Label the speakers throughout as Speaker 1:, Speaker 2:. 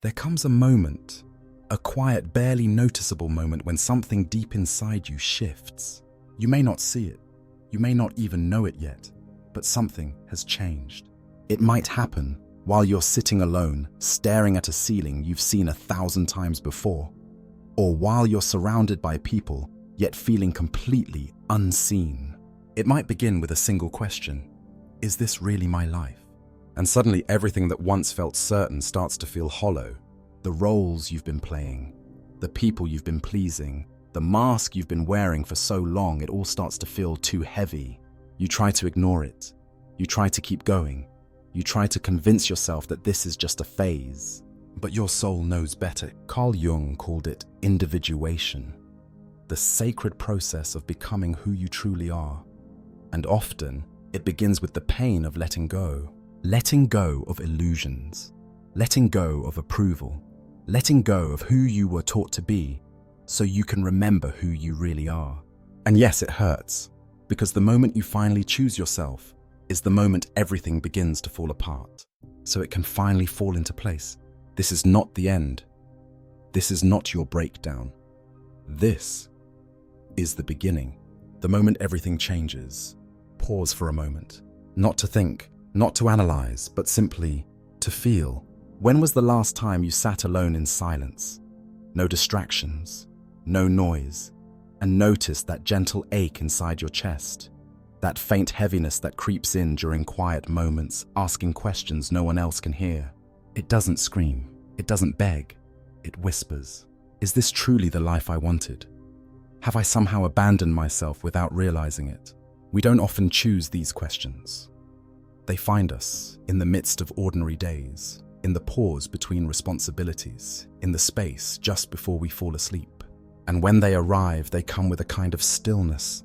Speaker 1: There comes a moment, a quiet, barely noticeable moment when something deep inside you shifts. You may not see it, you may not even know it yet, but something has changed. It might happen while you're sitting alone, staring at a ceiling you've seen 1,000 times before, or while you're surrounded by people, yet feeling completely unseen. It might begin with a single question: is this really my life? And suddenly everything that once felt certain starts to feel hollow. The roles you've been playing, the people you've been pleasing, the mask you've been wearing for so long, it all starts to feel too heavy. You try to ignore it. You try to keep going. You try to convince yourself that this is just a phase. But your soul knows better. Carl Jung called it individuation, the sacred process of becoming who you truly are. And often, it begins with the pain of letting go. Letting go of illusions, letting go of approval, letting go of who you were taught to be so you can remember who you really are. And yes, it hurts, because the moment you finally choose yourself is the moment everything begins to fall apart, so it can finally fall into place. This is not the end. This is not your breakdown. This is the beginning, the moment everything changes. Pause for a moment, not to think, not to analyze, but simply to feel. When was the last time you sat alone in silence? No distractions, no noise, and noticed that gentle ache inside your chest, that faint heaviness that creeps in during quiet moments, asking questions no one else can hear. It doesn't scream, it doesn't beg, it whispers. Is this truly the life I wanted? Have I somehow abandoned myself without realizing it? We don't often choose these questions. They find us in the midst of ordinary days, in the pause between responsibilities, in the space just before we fall asleep. And when they arrive, they come with a kind of stillness,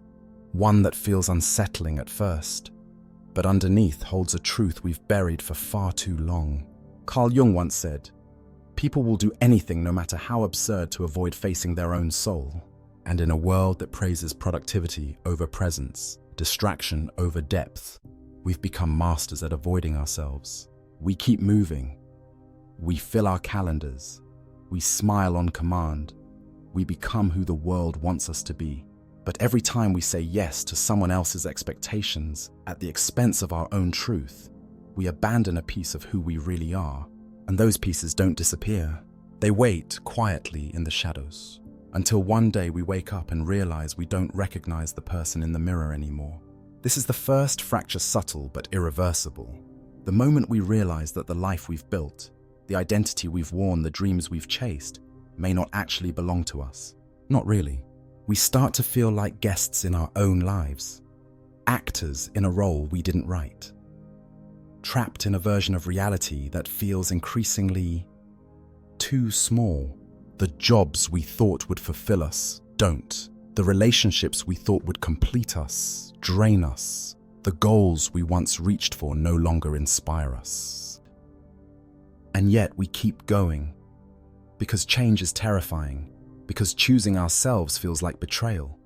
Speaker 1: one that feels unsettling at first, but underneath holds a truth we've buried for far too long. Carl Jung once said, "People will do anything, no matter how absurd, to avoid facing their own soul." And in a world that praises productivity over presence, distraction over depth, we've become masters at avoiding ourselves. We keep moving. We fill our calendars. We smile on command. We become who the world wants us to be. But every time we say yes to someone else's expectations at the expense of our own truth, we abandon a piece of who we really are. And those pieces don't disappear. They wait quietly in the shadows until one day we wake up and realize we don't recognize the person in the mirror anymore. This is the first fracture, subtle but irreversible. The moment we realize that the life we've built, the identity we've worn, the dreams we've chased, may not actually belong to us. Not really. We start to feel like guests in our own lives, actors in a role we didn't write, trapped in a version of reality that feels increasingly too small. The jobs we thought would fulfill us don't. The relationships we thought would complete us drain us. The goals we once reached for no longer inspire us. And yet we keep going, because change is terrifying, because choosing ourselves feels like betrayal,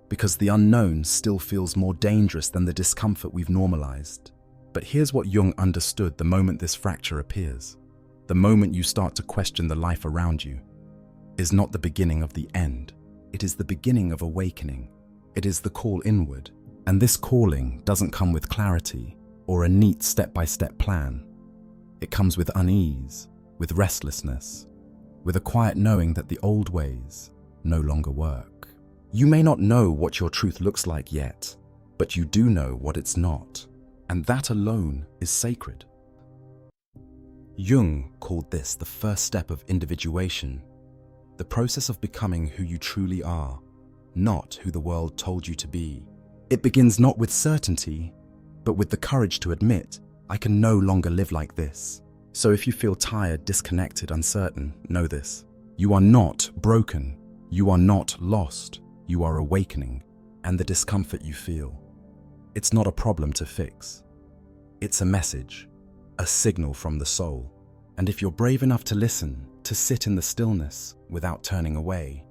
Speaker 1: because the unknown still feels more dangerous than the discomfort we've normalized. But here's what Jung understood the moment this fracture appears. The moment you start to question the life around you is not the beginning of the end. It is the beginning of awakening. It is the call inward. And this calling doesn't come with clarity or a neat step-by-step plan. It comes with unease, with restlessness, with a quiet knowing that the old ways no longer work. You may not know what your truth looks like yet, but you do know what it's not. And that alone is sacred. Jung called this the first step of individuation, the process of becoming who you truly are, not who the world told you to be. It begins not with certainty, but with the courage to admit, I can no longer live like this. So if you feel tired, disconnected, uncertain, know this. You are not broken. You are not lost. You are awakening. And the discomfort you feel, it's not a problem to fix. It's a message, a signal from the soul. And if you're brave enough to listen, to sit in the stillness without turning away,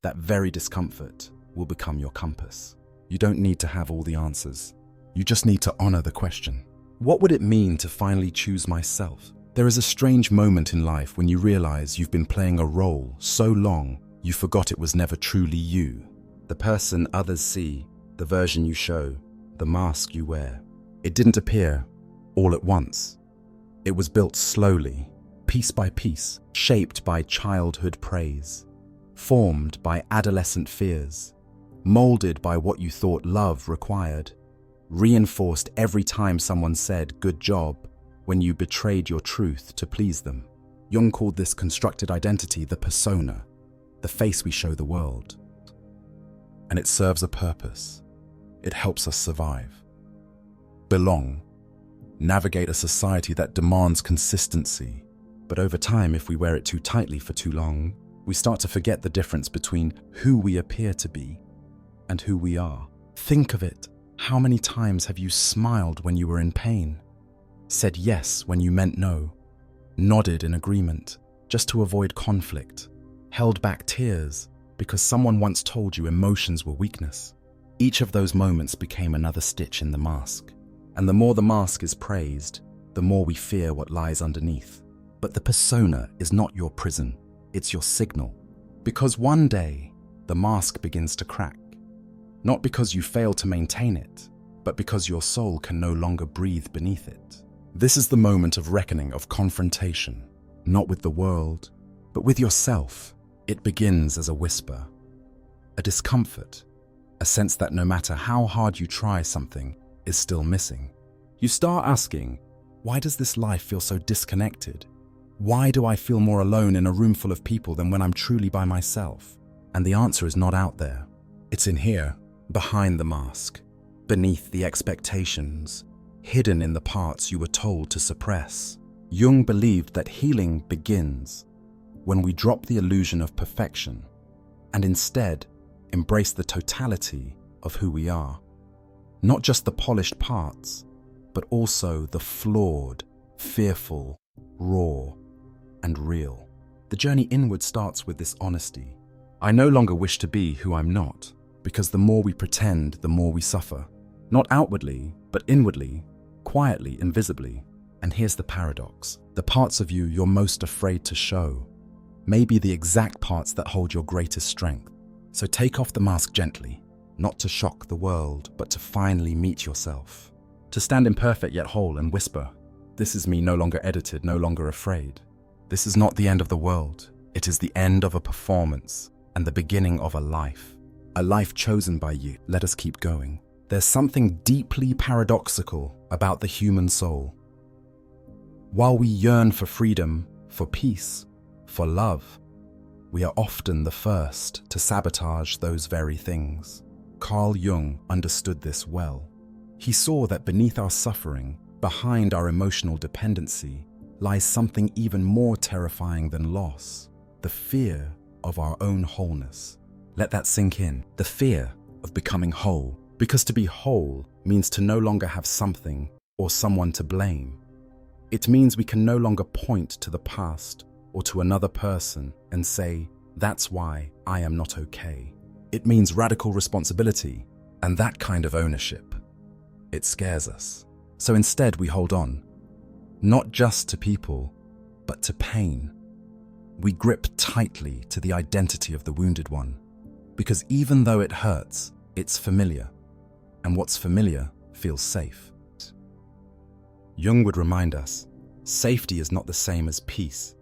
Speaker 1: that very discomfort will become your compass. You don't need to have all the answers. You just need to honor the question. What would it mean to finally choose myself? There is a strange moment in life when you realize you've been playing a role so long you forgot it was never truly you. The person others see, the version you show, the mask you wear. It didn't appear all at once. It was built slowly, piece by piece, shaped by childhood praise, formed by adolescent fears, molded by what you thought love required, reinforced every time someone said, "Good job," when you betrayed your truth to please them. Jung called this constructed identity the persona, the face we show the world. And it serves a purpose. It helps us survive, belong, navigate a society that demands consistency. But over time, if we wear it too tightly for too long, we start to forget the difference between who we appear to be and who we are. Think of it. How many times have you smiled when you were in pain? Said yes when you meant no? Nodded in agreement just to avoid conflict? Held back tears because someone once told you emotions were weakness? Each of those moments became another stitch in the mask. And the more the mask is praised, the more we fear what lies underneath. But the persona is not your prison, it's your signal. Because one day, the mask begins to crack. Not because you fail to maintain it, but because your soul can no longer breathe beneath it. This is the moment of reckoning, of confrontation, not with the world, but with yourself. It begins as a whisper, a discomfort, a sense that no matter how hard you try, something is still missing. You start asking, why does this life feel so disconnected? Why do I feel more alone in a room full of people than when I'm truly by myself? And the answer is not out there. It's in here, behind the mask, beneath the expectations, hidden in the parts you were told to suppress. Jung believed that healing begins when we drop the illusion of perfection and instead embrace the totality of who we are. Not just the polished parts, but also the flawed, fearful, raw, and real. The journey inward starts with this honesty. I no longer wish to be who I'm not, because the more we pretend, the more we suffer. Not outwardly, but inwardly, quietly, invisibly. And here's the paradox. The parts of you you're most afraid to show may be the exact parts that hold your greatest strength. So take off the mask gently, not to shock the world, but to finally meet yourself. To stand imperfect yet whole and whisper, "This is me no longer edited, no longer afraid." This is not the end of the world. It is the end of a performance and the beginning of a life chosen by you. Let us keep going. There's something deeply paradoxical about the human soul. While we yearn for freedom, for peace, for love, we are often the first to sabotage those very things. Carl Jung understood this well. He saw that beneath our suffering, behind our emotional dependency, lies something even more terrifying than loss: the fear of our own wholeness. Let that sink in. The fear of becoming whole. Because to be whole means to no longer have something or someone to blame. It means we can no longer point to the past or to another person and say, "That's why I am not okay." It means radical responsibility, and that kind of ownership. It scares us. So instead we hold on, not just to people, but to pain. We grip tightly to the identity of the wounded one, because even though it hurts, it's familiar, and what's familiar feels safe. Jung would remind us, safety is not the same as peace.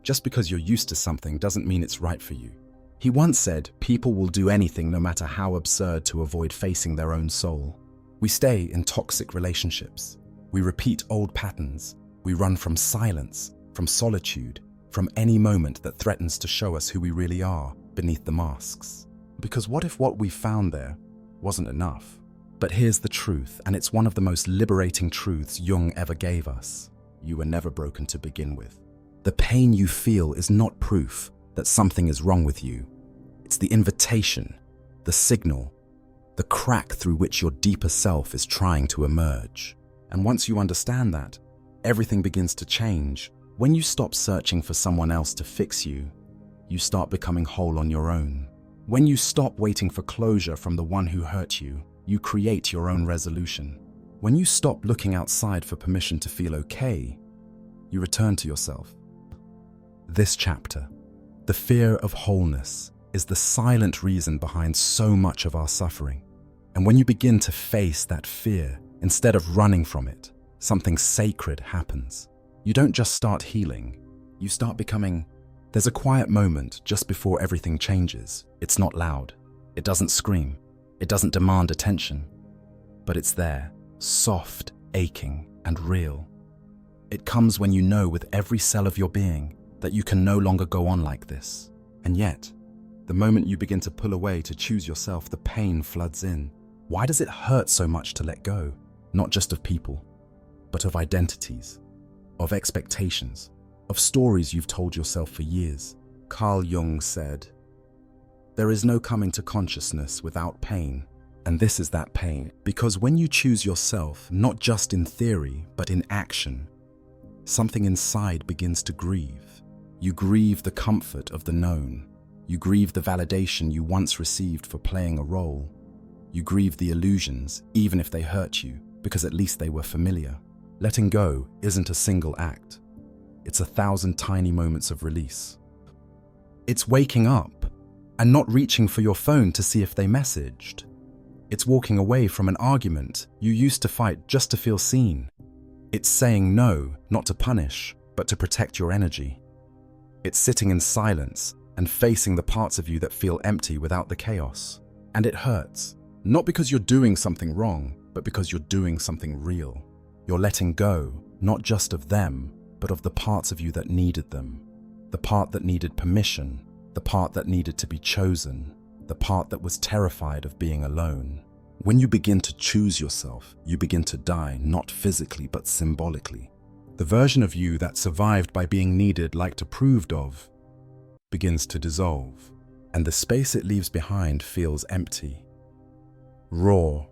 Speaker 1: Just because you're used to something doesn't mean it's right for you. He once said, people will do anything no matter how absurd to avoid facing their own soul. We stay in toxic relationships. We repeat old patterns. We run from silence, from solitude, from any moment that threatens to show us who we really are beneath the masks. Because what if what we found there wasn't enough? But here's the truth, and it's one of the most liberating truths Jung ever gave us. You were never broken to begin with. The pain you feel is not proof that something is wrong with you. It's the invitation, the signal, the crack through which your deeper self is trying to emerge. And once you understand that, everything begins to change. When you stop searching for someone else to fix you, you start becoming whole on your own. When you stop waiting for closure from the one who hurt you, you create your own resolution. When you stop looking outside for permission to feel okay, You return to yourself. This chapter, the fear of wholeness, is the silent reason behind so much of our suffering. And when you begin to face that fear, instead of running from it, something sacred happens. You don't just start healing, you start becoming. There's a quiet moment just before everything changes. It's not loud. It doesn't scream. It doesn't demand attention. But it's there, soft, aching, and real. It comes when you know with every cell of your being that you can no longer go on like this. And yet, the moment you begin to pull away to choose yourself, the pain floods in. Why does it hurt so much to let go? Not just of people, but of identities, of expectations, of stories you've told yourself for years. Carl Jung said, "There is no coming to consciousness without pain." And this is that pain, because when you choose yourself, not just in theory, but in action, something inside begins to grieve. You grieve the comfort of the known. You grieve the validation you once received for playing a role. You grieve the illusions, even if they hurt you, because at least they were familiar. Letting go isn't a single act. It's 1,000 tiny moments of release. It's waking up and not reaching for your phone to see if they messaged. It's walking away from an argument you used to fight just to feel seen. It's saying no, not to punish, but to protect your energy. It's sitting in silence and facing the parts of you that feel empty without the chaos. And it hurts, not because you're doing something wrong, but because you're doing something real. You're letting go, not just of them, but of the parts of you that needed them. The part that needed permission, the part that needed to be chosen, the part that was terrified of being alone. When you begin to choose yourself, you begin to die, not physically, but symbolically. The version of you that survived by being needed, liked, approved of, begins to dissolve, and the space it leaves behind feels empty, raw,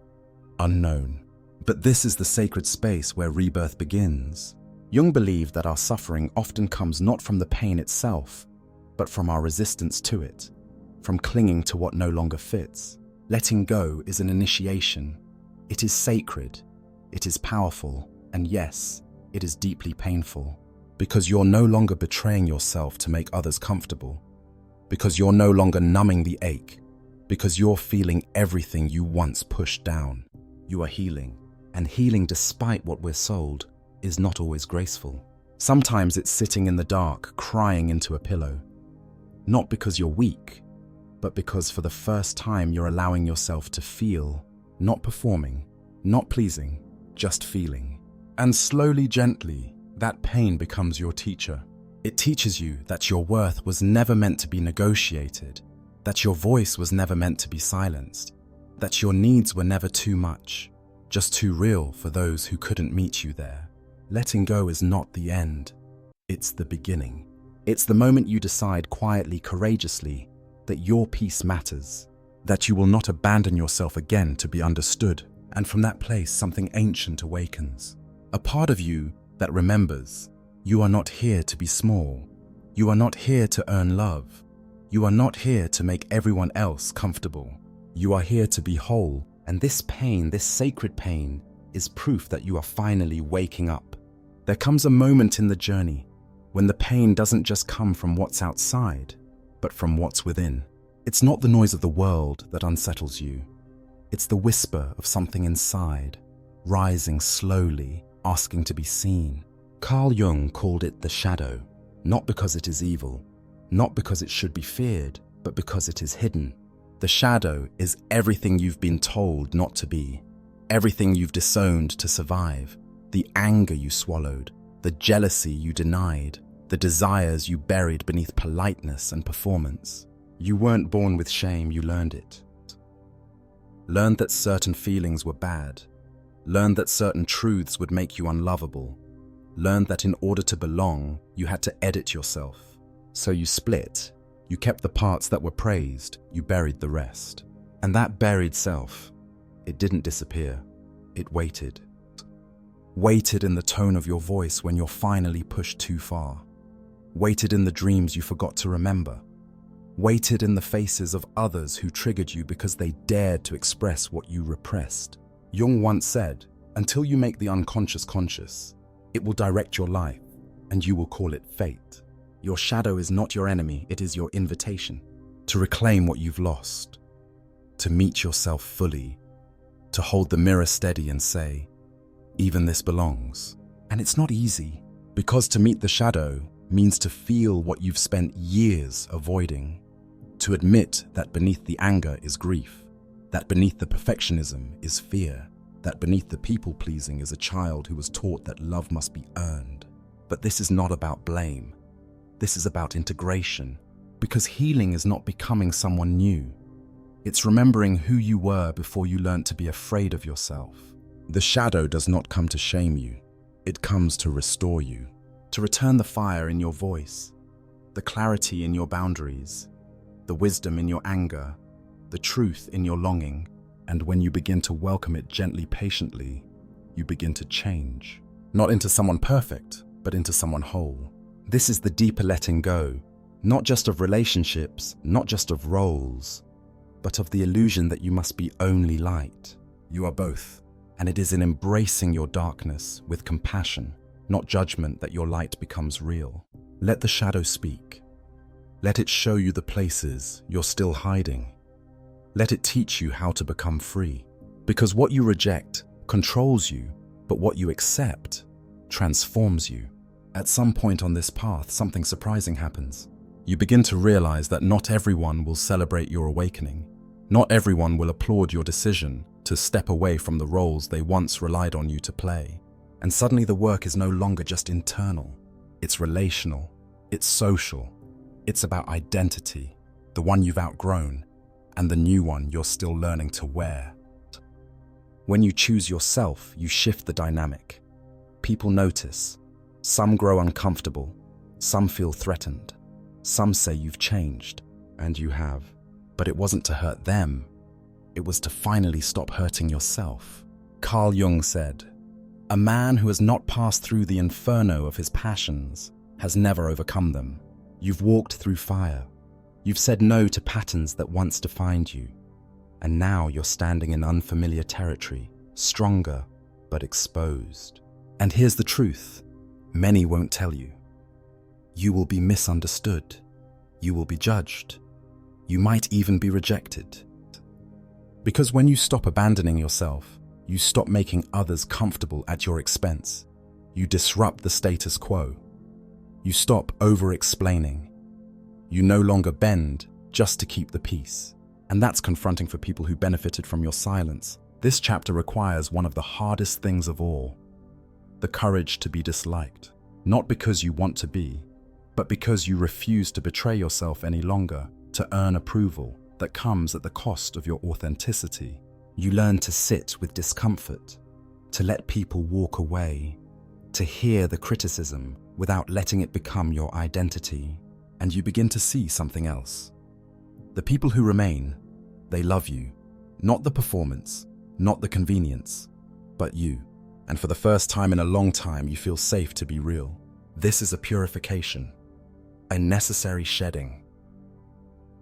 Speaker 1: unknown. But this is the sacred space where rebirth begins. Jung believed that our suffering often comes not from the pain itself, but from our resistance to it, from clinging to what no longer fits. Letting go is an initiation. It is sacred, it is powerful, and yes, it is deeply painful, because you're no longer betraying yourself to make others comfortable, because you're no longer numbing the ache, because you're feeling everything you once pushed down. You are healing, and healing, despite what we're sold, is not always graceful. Sometimes it's sitting in the dark, crying into a pillow. Not because you're weak, but because for the first time you're allowing yourself to feel, not performing, not pleasing, just feeling. And slowly, gently, that pain becomes your teacher. It teaches you that your worth was never meant to be negotiated, that your voice was never meant to be silenced, that your needs were never too much, just too real for those who couldn't meet you there. Letting go is not the end, it's the beginning. It's the moment you decide quietly, courageously, that your peace matters, that you will not abandon yourself again to be understood, and from that place something ancient awakens. A part of you that remembers, you are not here to be small, you are not here to earn love, you are not here to make everyone else comfortable, you are here to be whole, and this pain, this sacred pain, is proof that you are finally waking up. There comes a moment in the journey when the pain doesn't just come from what's outside, but from what's within. It's not the noise of the world that unsettles you. It's the whisper of something inside, rising slowly, asking to be seen. Carl Jung called it the shadow, not because it is evil, not because it should be feared, but because it is hidden. The shadow is everything you've been told not to be, everything you've disowned to survive, the anger you swallowed, the jealousy you denied, the desires you buried beneath politeness and performance. You weren't born with shame, you learned it. Learned that certain feelings were bad. Learned that certain truths would make you unlovable. Learned that in order to belong, you had to edit yourself. So you split. You kept the parts that were praised, you buried the rest. And that buried self, it didn't disappear. It waited. Waited in the tone of your voice when you're finally pushed too far. Waited in the dreams you forgot to remember. Waited in the faces of others who triggered you because they dared to express what you repressed. Jung once said, "Until you make the unconscious conscious, it will direct your life, and you will call it fate. Your shadow is not your enemy, it is your invitation to reclaim what you've lost, to meet yourself fully, to hold the mirror steady and say, even this belongs. And it's not easy, because to meet the shadow means to feel what you've spent years avoiding, to admit that beneath the anger is grief, that beneath the perfectionism is fear, that beneath the people-pleasing is a child who was taught that love must be earned. But this is not about blame. This is about integration, because healing is not becoming someone new. It's remembering who you were before you learned to be afraid of yourself. The shadow does not come to shame you. It comes to restore you, to return the fire in your voice, the clarity in your boundaries, the wisdom in your anger, the truth in your longing. And when you begin to welcome it gently, patiently, you begin to change. Not into someone perfect, but into someone whole. This is the deeper letting go, not just of relationships, not just of roles, but of the illusion that you must be only light. You are both. And it is in embracing your darkness with compassion, not judgment, that your light becomes real. Let the shadow speak. Let it show you the places you're still hiding. Let it teach you how to become free. Because what you reject controls you, but what you accept transforms you. At some point on this path, something surprising happens. You begin to realize that not everyone will celebrate your awakening. Not everyone will applaud your decision to step away from the roles they once relied on you to play. And suddenly the work is no longer just internal. It's relational. It's social. It's about identity, the one you've outgrown, and the new one you're still learning to wear. When you choose yourself, you shift the dynamic. People notice. Some grow uncomfortable. Some feel threatened. Some say you've changed, and you have. But it wasn't to hurt them. It was to finally stop hurting yourself. Carl Jung said, "A man who has not passed through the inferno of his passions has never overcome them." You've walked through fire. You've said no to patterns that once defined you. And now you're standing in unfamiliar territory, stronger but exposed. And here's the truth. Many won't tell you. You will be misunderstood. You will be judged. You might even be rejected. Because when you stop abandoning yourself, you stop making others comfortable at your expense. You disrupt the status quo. You stop over-explaining. You no longer bend just to keep the peace. And that's confronting for people who benefited from your silence. This chapter requires one of the hardest things of all: the courage to be disliked. Not because you want to be, but because you refuse to betray yourself any longer, to earn approval that comes at the cost of your authenticity. You learn to sit with discomfort, to let people walk away, to hear the criticism without letting it become your identity. And you begin to see something else. The people who remain, they love you. Not the performance, not the convenience, but you. And for the first time in a long time, you feel safe to be real. This is a purification, a necessary shedding.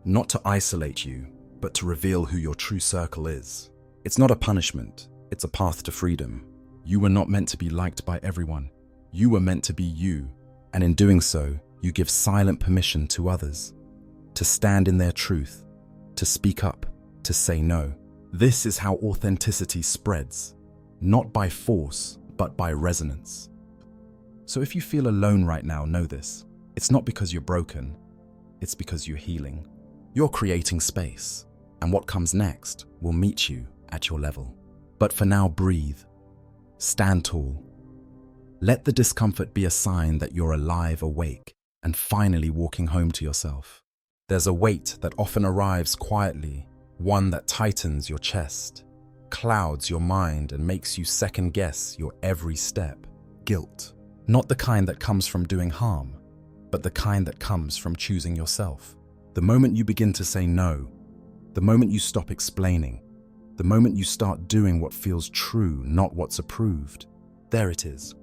Speaker 1: Not to isolate you, but to reveal who your true circle is. It's not a punishment, it's a path to freedom. You were not meant to be liked by everyone. You were meant to be you, and in doing so, you give silent permission to others to stand in their truth, to speak up, to say no. This is how authenticity spreads, not by force, but by resonance. So if you feel alone right now, know this. It's not because you're broken, it's because you're healing. You're creating space, and what comes next will meet you at your level. But for now, breathe. Stand tall. Let the discomfort be a sign that you're alive, awake, and finally walking home to yourself. There's a weight that often arrives quietly, one that tightens your chest, clouds your mind, and makes you second-guess your every step. Guilt. Not the kind that comes from doing harm, but the kind that comes from choosing yourself. The moment you begin to say no, the moment you stop explaining, the moment you start doing what feels true, not what's approved, there it is.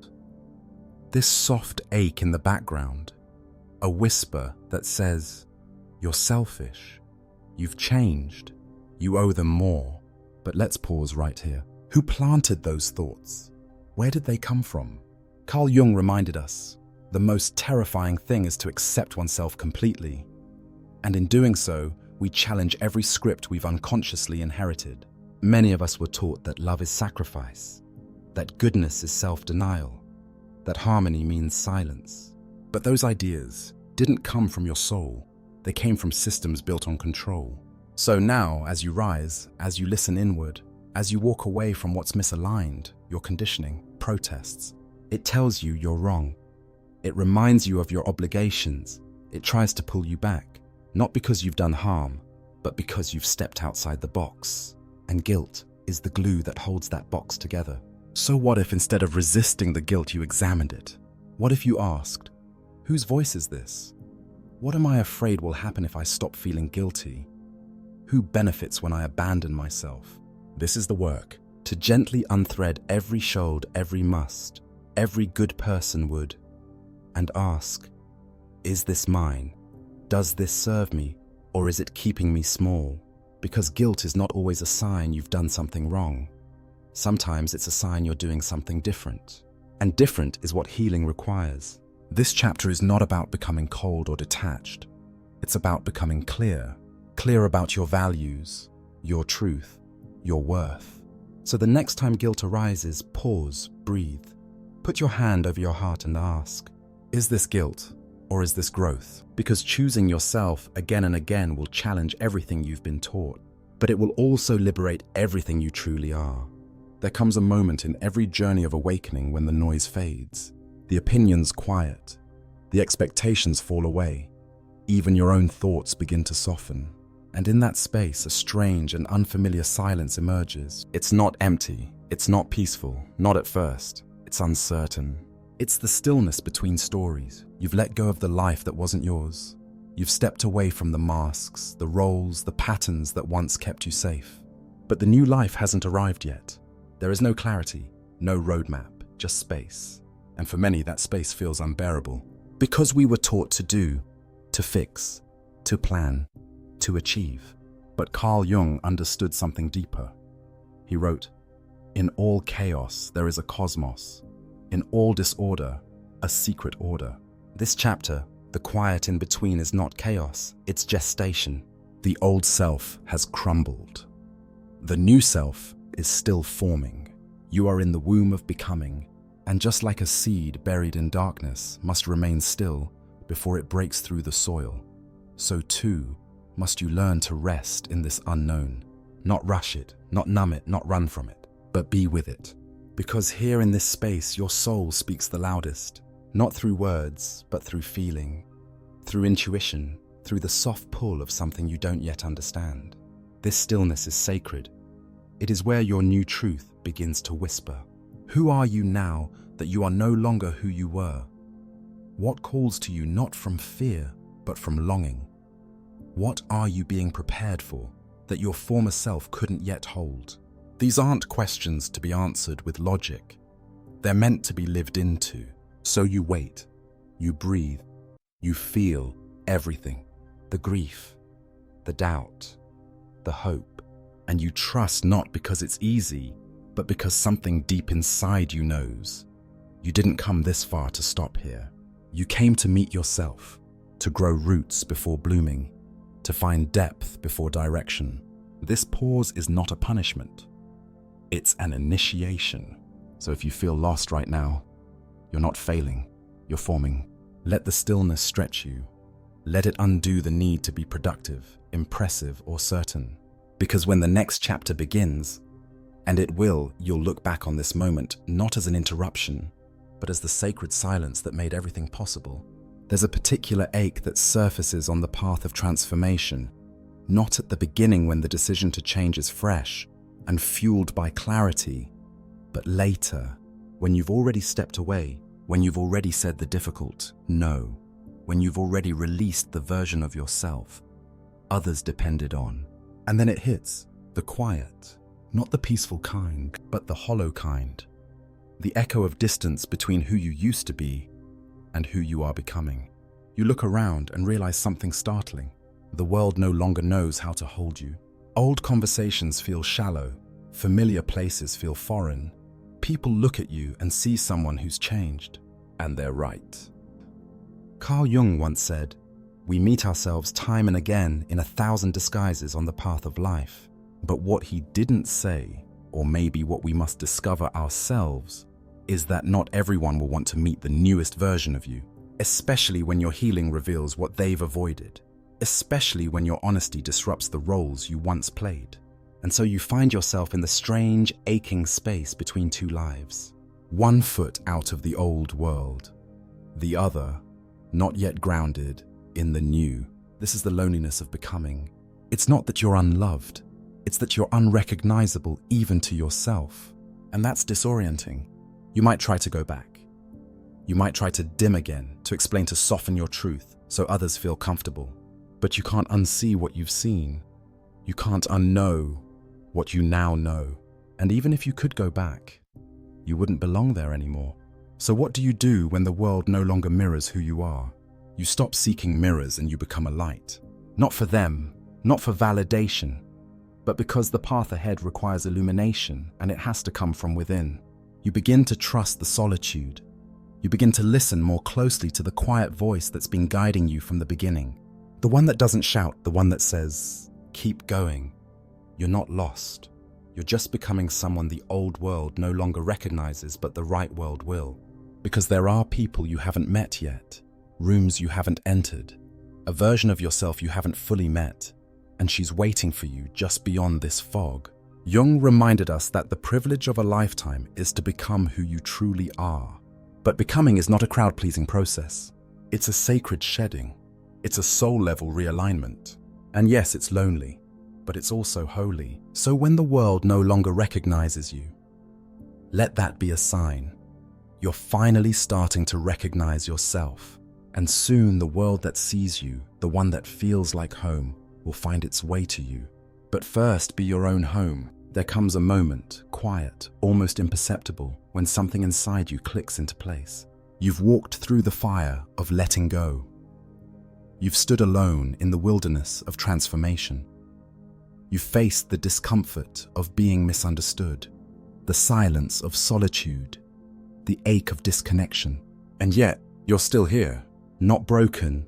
Speaker 1: This soft ache in the background, a whisper that says, "You're selfish, you've changed, you owe them more." But let's pause right here. Who planted those thoughts? Where did they come from? Carl Jung reminded us, The most terrifying thing is to accept oneself completely. And in doing so, we challenge every script we've unconsciously inherited. Many of us were taught that love is sacrifice, that goodness is self-denial, that harmony means silence. But those ideas didn't come from your soul. They came from systems built on control. So now, as you rise, as you listen inward, as you walk away from what's misaligned, your conditioning, protests, it tells you you're wrong. It reminds you of your obligations. It tries to pull you back, not because you've done harm, but because you've stepped outside the box. And guilt is the glue that holds that box together. So what if instead of resisting the guilt, you examined it? What if you asked, whose voice is this? What am I afraid will happen if I stop feeling guilty? Who benefits when I abandon myself? This is the work, to gently unthread every should, every must, every good person would, and ask, is this mine? Does this serve me, or is it keeping me small? Because guilt is not always a sign you've done something wrong. Sometimes it's a sign you're doing something different. And different is what healing requires. This chapter is not about becoming cold or detached. It's about becoming clear. Clear about your values, your truth, your worth. So the next time guilt arises, pause, breathe. Put your hand over your heart and ask, is this guilt or is this growth? Because choosing yourself again and again will challenge everything you've been taught, but it will also liberate everything you truly are. There comes a moment in every journey of awakening when the noise fades, the opinions quiet, the expectations fall away, even your own thoughts begin to soften. And in that space, a strange and unfamiliar silence emerges. It's not empty, it's not peaceful, not at first. It's uncertain. It's the stillness between stories. You've let go of the life that wasn't yours. You've stepped away from the masks, the roles, the patterns that once kept you safe. But the new life hasn't arrived yet. There is no clarity, no roadmap, just space. And for many, that space feels unbearable. Because we were taught to do, to fix, to plan, to achieve. But Carl Jung understood something deeper. He wrote, "In all chaos, there is a cosmos. In all disorder, a secret order." This chapter, the quiet in between, is not chaos, it's gestation. The old self has crumbled. The new self is still forming. You are in the womb of becoming, and just like a seed buried in darkness must remain still before it breaks through the soil, so too must you learn to rest in this unknown. Not rush it, not numb it, not run from it, but be with it. Because here in this space, your soul speaks the loudest, not through words, but through feeling, through intuition, through the soft pull of something you don't yet understand. This stillness is sacred. It is where your new truth begins to whisper. Who are you now that you are no longer who you were? What calls to you not from fear, but from longing? What are you being prepared for that your former self couldn't yet hold? These aren't questions to be answered with logic. They're meant to be lived into. So you wait, you breathe, you feel everything. The grief, the doubt, the hope. And you trust not because it's easy, but because something deep inside you knows. You didn't come this far to stop here. You came to meet yourself, to grow roots before blooming, to find depth before direction. This pause is not a punishment. It's an initiation. So if you feel lost right now, you're not failing, you're forming. Let the stillness stretch you. Let it undo the need to be productive, impressive, or certain. Because when the next chapter begins, and it will, you'll look back on this moment not as an interruption, but as the sacred silence that made everything possible. There's a particular ache that surfaces on the path of transformation, not at the beginning when the decision to change is fresh and fueled by clarity, but later, when you've already stepped away, when you've already said the difficult no, when you've already released the version of yourself others depended on. And then it hits, the quiet, not the peaceful kind, but the hollow kind. The echo of distance between who you used to be and who you are becoming. You look around and realize something startling. The world no longer knows how to hold you. Old conversations feel shallow, familiar places feel foreign. People look at you and see someone who's changed, and they're right. Carl Jung once said, "We meet ourselves time and again in 1,000 disguises on the path of life." But what he didn't say, or maybe what we must discover ourselves, is that not everyone will want to meet the newest version of you, especially when your healing reveals what they've avoided, especially when your honesty disrupts the roles you once played. And so you find yourself in the strange, aching space between two lives. One foot out of the old world, the other not yet grounded in the new. This is the loneliness of becoming. It's not that you're unloved, it's that you're unrecognizable even to yourself. And that's disorienting. You might try to go back. You might try to dim again, to explain, to soften your truth so others feel comfortable. But you can't unsee what you've seen. You can't unknow what you now know. And even if you could go back, you wouldn't belong there anymore. So what do you do when the world no longer mirrors who you are? You stop seeking mirrors and you become a light. Not for them, not for validation, but because the path ahead requires illumination and it has to come from within. You begin to trust the solitude. You begin to listen more closely to the quiet voice that's been guiding you from the beginning. The one that doesn't shout, the one that says, "Keep going. You're not lost. You're just becoming someone the old world no longer recognizes, but the right world will." Because there are people you haven't met yet, rooms you haven't entered, a version of yourself you haven't fully met, and she's waiting for you just beyond this fog. Jung reminded us that the privilege of a lifetime is to become who you truly are. But becoming is not a crowd-pleasing process. It's a sacred shedding. It's a soul-level realignment. And yes, it's lonely, but it's also holy. So when the world no longer recognizes you, let that be a sign. You're finally starting to recognize yourself. And soon the world that sees you, the one that feels like home, will find its way to you. But first, be your own home. There comes a moment, quiet, almost imperceptible, when something inside you clicks into place. You've walked through the fire of letting go. You've stood alone in the wilderness of transformation. You've faced the discomfort of being misunderstood, the silence of solitude, the ache of disconnection. And yet, you're still here, not broken,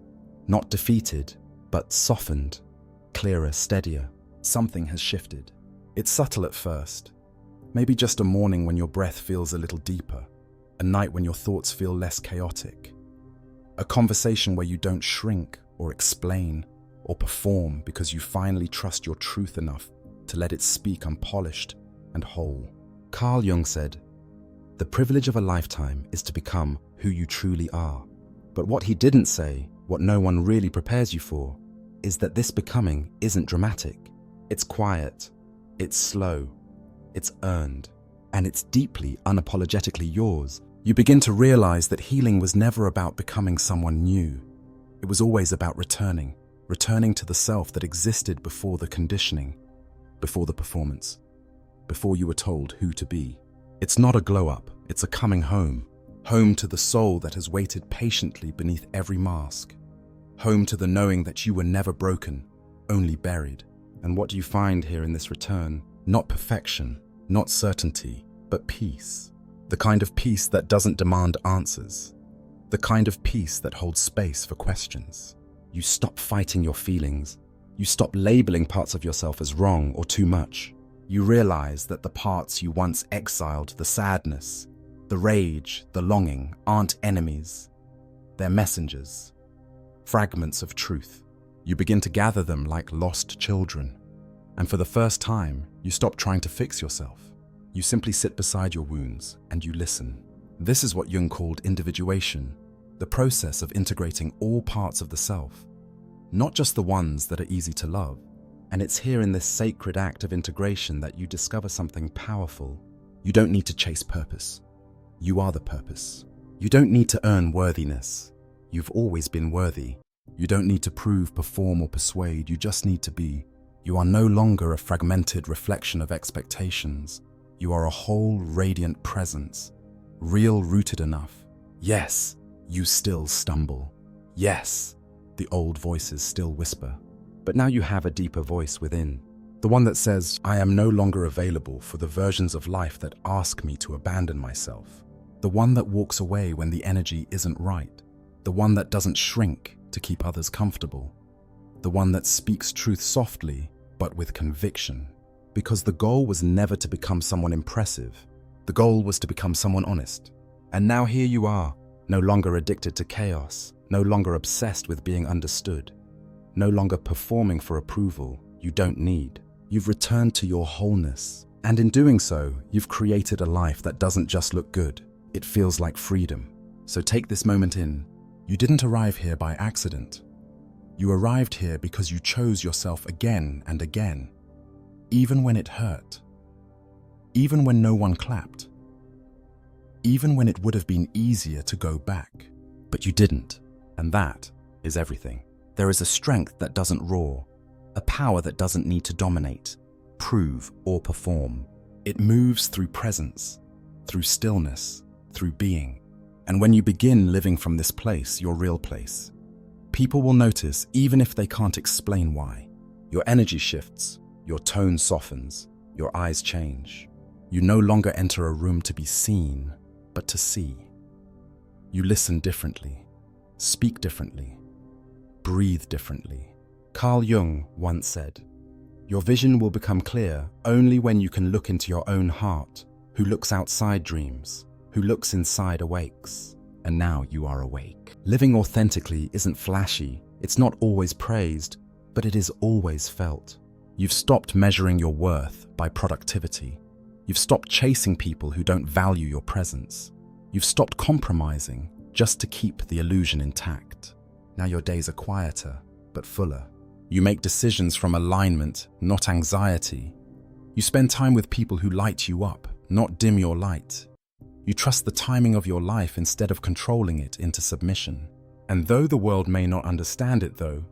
Speaker 1: not defeated, but softened, clearer, steadier. Something has shifted. It's subtle at first. Maybe just a morning when your breath feels a little deeper, a night when your thoughts feel less chaotic, a conversation where you don't shrink or explain or perform because you finally trust your truth enough to let it speak unpolished and whole. Carl Jung said, "The privilege of a lifetime is to become who you truly are." But what he didn't say, what no one really prepares you for, is that this becoming isn't dramatic. It's quiet, it's slow, it's earned, and it's deeply, unapologetically yours. You begin to realize that healing was never about becoming someone new. It was always about returning to the self that existed before the conditioning, before the performance, before you were told who to be. It's not a glow-up, it's a coming home. Home to the soul that has waited patiently beneath every mask. Home to the knowing that you were never broken, only buried. And what do you find here in this return? Not perfection, not certainty, but peace. The kind of peace that doesn't demand answers. The kind of peace that holds space for questions. You stop fighting your feelings. You stop labeling parts of yourself as wrong or too much. You realize that the parts you once exiled, the sadness, the rage, the longing, aren't enemies. They're messengers, fragments of truth. You begin to gather them like lost children. And for the first time, you stop trying to fix yourself. You simply sit beside your wounds and you listen. This is what Jung called individuation, the process of integrating all parts of the self, not just the ones that are easy to love. And it's here in this sacred act of integration that you discover something powerful. You don't need to chase purpose. You are the purpose. You don't need to earn worthiness. You've always been worthy. You don't need to prove, perform, or persuade. You just need to be. You are no longer a fragmented reflection of expectations. You are a whole, radiant presence, real, rooted enough. Yes, you still stumble. Yes, the old voices still whisper. But now you have a deeper voice within. The one that says, "I am no longer available for the versions of life that ask me to abandon myself." The one that walks away when the energy isn't right. the one that doesn't shrink to keep others comfortable, the one that speaks truth softly but with conviction. Because the goal was never to become someone impressive. The goal was to become someone honest. And now here you are, no longer addicted to chaos, no longer obsessed with being understood, no longer performing for approval you don't need. You've returned to your wholeness. And in doing so, you've created a life that doesn't just look good. It feels like freedom. So take this moment in. You didn't arrive here by accident. You arrived here because you chose yourself again and again. Even when it hurt, even when no one clapped, even when it would have been easier to go back. But you didn't, and that is everything. There is a strength that doesn't roar, a power that doesn't need to dominate, prove, or perform. It moves through presence, through stillness, through being. And when you begin living from this place, your real place, people will notice even if they can't explain why. Your energy shifts. Your tone softens, your eyes change. You no longer enter a room to be seen, but to see. You listen differently, speak differently, breathe differently. Carl Jung once said, "Your vision will become clear only when you can look into your own heart, who looks outside dreams, who looks inside awakes." And now you are awake. Living authentically isn't flashy, it's not always praised, but it is always felt. You've stopped measuring your worth by productivity. You've stopped chasing people who don't value your presence. You've stopped compromising just to keep the illusion intact. Now your days are quieter, but fuller. You make decisions from alignment, not anxiety. You spend time with people who light you up, not dim your light. You trust the timing of your life instead of controlling it into submission. And though the world may not understand it though,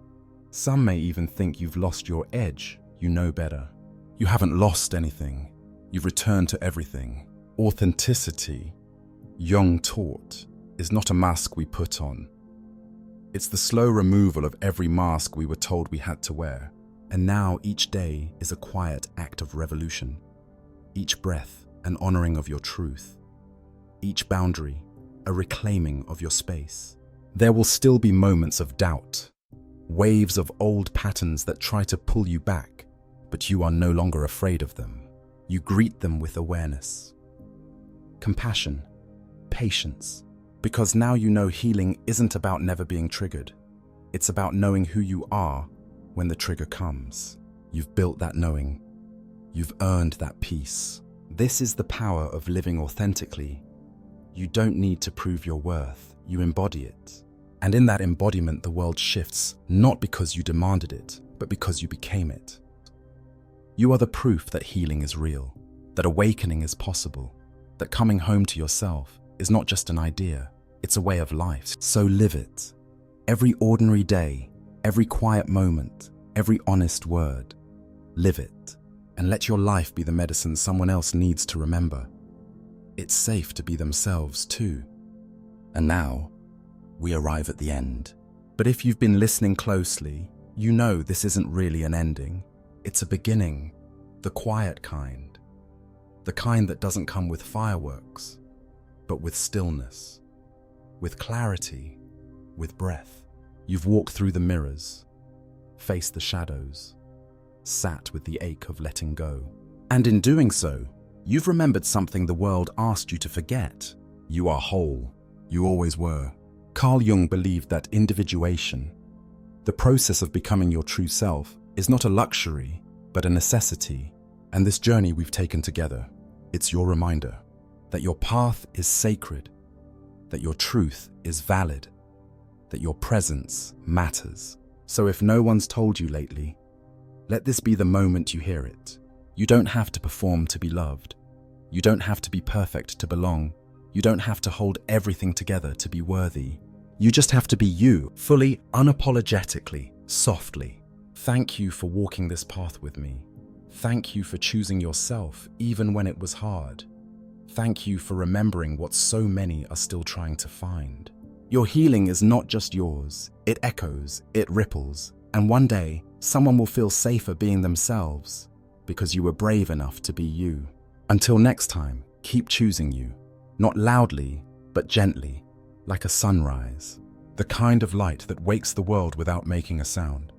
Speaker 1: some may even think you've lost your edge. You know better. You haven't lost anything. You've returned to everything. Authenticity, Jung taught, is not a mask we put on. It's the slow removal of every mask we were told we had to wear. And now each day is a quiet act of revolution. Each breath, an honoring of your truth. Each boundary, a reclaiming of your space. There will still be moments of doubt, waves of old patterns that try to pull you back. But you are no longer afraid of them. You greet them with awareness, compassion, patience, because now you know healing isn't about never being triggered. It's about knowing who you are when the trigger comes. You've built that knowing. You've earned that peace. This is the power of living authentically. You don't need to prove your worth. You embody it. And in that embodiment, the world shifts, not because you demanded it, but because you became it. You are the proof that healing is real, that awakening is possible, that coming home to yourself is not just an idea, it's a way of life. So live it. Every ordinary day, every quiet moment, every honest word. Live it, and let your life be the medicine someone else needs to remember. It's safe to be themselves too. And now, we arrive at the end. But if you've been listening closely, you know this isn't really an ending. It's a beginning, the quiet kind. The kind that doesn't come with fireworks, but with stillness, with clarity, with breath. You've walked through the mirrors, faced the shadows, sat with the ache of letting go. And in doing so, you've remembered something the world asked you to forget. You are whole. You always were. Carl Jung believed that individuation, the process of becoming your true self, is not a luxury, but a necessity. And this journey we've taken together, it's your reminder that your path is sacred, that your truth is valid, that your presence matters. So if no one's told you lately, let this be the moment you hear it. You don't have to perform to be loved. You don't have to be perfect to belong. You don't have to hold everything together to be worthy. You just have to be you, fully, unapologetically, softly. Thank you for walking this path with me. Thank you for choosing yourself even when it was hard. Thank you for remembering what so many are still trying to find. Your healing is not just yours. It echoes, it ripples, and one day, someone will feel safer being themselves because you were brave enough to be you. Until next time, keep choosing you, not loudly, but gently, like a sunrise. The kind of light that wakes the world without making a sound.